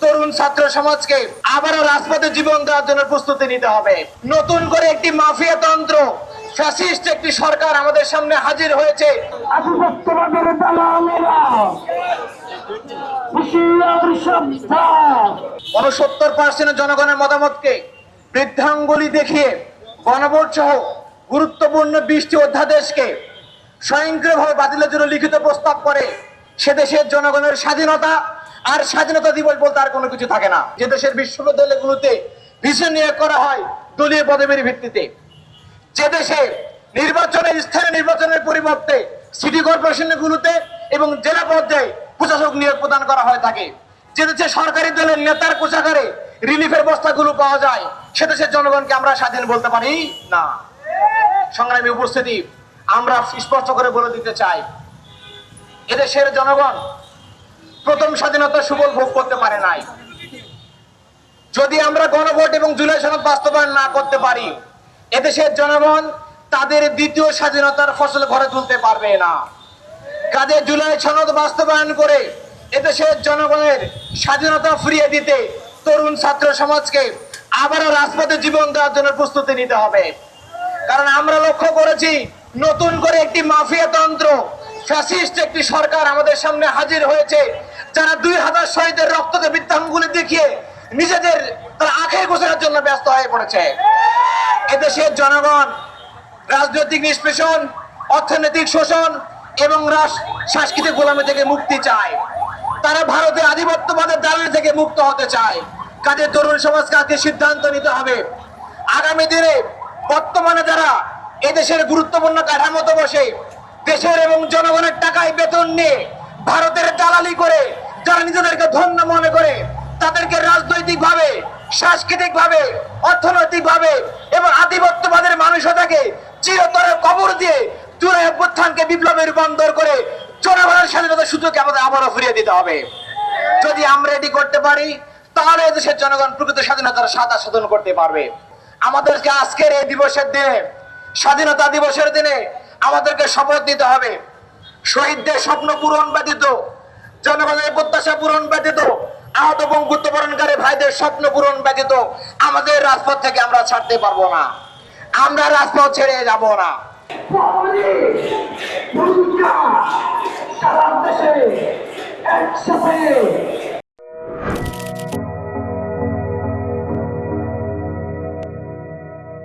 তরুণ ছাত্র সমাজকে আবারও রাজপথে জীবন দেওয়ার জন্য প্রস্তুতি নিতে হবে। নতুন করে একটি মাফিয়া তন্ত্র, ফ্যাসিস্ট একটি সরকার আমাদের সামনে হাজির হয়েছে। আধিপত্যবাদের দালালেরা 69% জনগণের মতামতকে বৃদ্ধাঙ্গুলি দেখিয়ে গণভোট সহ গুরুত্বপূর্ণ 20টি অধ্যাদেশকে স্বয়ংক্রিয়ভাবে বাতিলের জন্য লিখিত প্রস্তাব করে সে দেশের জনগণের স্বাধীনতা আর স্বাধীনতা দিবস বলতে আর কোনো কিছু থাকে না। যে দেশের বিশ্ববিদ্যালয়গুলোতে ভিসি নিয়োগ করা হয় দলীয় পদবীর ভিত্তিতে, যে দেশে স্থানীয় নির্বাচনের পরিবর্তে সিটি কর্পোরেশনগুলোতে এবং জেলা পর্যায়ে প্রশাসক নিয়োগ প্রদান করা হয় থাকে, যে দেশে সরকারি দলের নেতার কোষাগারে রিলিফের বস্তাগুলো পাওয়া যায়, সে দেশের জনগণকে আমরা স্বাধীন বলতে পারি না। সংগ্রামী উপস্থিতি, আমরা স্পষ্ট করে বলে দিতে চাই, এদেশের জনগণ প্রথম স্বাধীনতার সুফল ভোগ করতে পারে নাই। যদি আমরা গণভোট এবং জুলাই সনদ বাস্তবায়ন না করতে পারি, এদেশের জনগণ তাদের দ্বিতীয় স্বাধীনতার ফসল ঘরে তুলতে পারবে না। কাজে জুলাই সনদ বাস্তবায়ন করে এদেশের জনগণের স্বাধীনতা ফিরিয়ে দিতে তরুণ ছাত্র সমাজকে আবারও রাজপথে জীবন দেওয়ার জন্য প্রস্তুতি নিতে হবে। কারণ আমরা লক্ষ্য করেছি, নতুন করে একটি মাফিয়া তন্ত্র, ফ্যাসিস্ট একটি সরকার আমাদের সামনে হাজির হয়েছে, যারা 2000 শহীদের রক্তকে বৃত্তাঙ্গুলি দেখিয়ে নিজেদের তারা আঁখে গোছানোর জন্য ব্যস্ত হয়ে পড়েছে। এদেশের জনগণ রাজনৈতিক নিষ্পেষণ, অর্থনৈতিক শোষণ এবং সাংস্কৃতিক গোলামি থেকে মুক্তি চায়। তারা ভারতের আধিপত্যবাদের দালালি থেকে মুক্ত হতে চায়। কাজে তরুণ সমাজকে আজকে সিদ্ধান্ত নিতে হবে, আগামী দিনে বর্তমানে যারা এদেশের গুরুত্বপূর্ণ কাঠামোতে বসে দেশের এবং জনগণের টাকায় বেতন নিয়ে ভারতের দালালি করে যারা নিজেদেরকে ধন্য মনে করে, তাদেরকে রাজনৈতিক ভাবে, সাংস্কৃতিক ভাবে, অর্থনৈতিক ভাবে এবং আধিপত্যবাদের মানসিকতাকে চিরতরে কবর দিয়ে জুলাই অভ্যুত্থানকে বিপ্লবে রূপান্তর করে জনগণের স্বাধীনতার সুযোগকে আমাদের আবারও ফিরিয়ে দিতে হবে। যদি আমরা এটি করতে পারি, তাহলে দেশের জনগণ প্রকৃত স্বাধীনতার স্বাদ আস্বাদন করতে পারবে। আমাদেরকে আজকের এই দিবসের দিনে, স্বাধীনতা দিবসের দিনে আমাদেরকে শপথ নিতে হবে, শহীদদের স্বপ্ন পূরণ ব্যতীত, জনগণের প্রত্যাশা পূরণ ব্যতীত, আহত বঙ্গুত্ব বরণকারী ভাইদের স্বপ্ন পূরণ ব্যতীত আমাদের রাজপথ থেকে আমরা ছাড়তে পারবো না। আমরা রাজপথ ছেড়ে যাব না। সারা দেশে একসাথে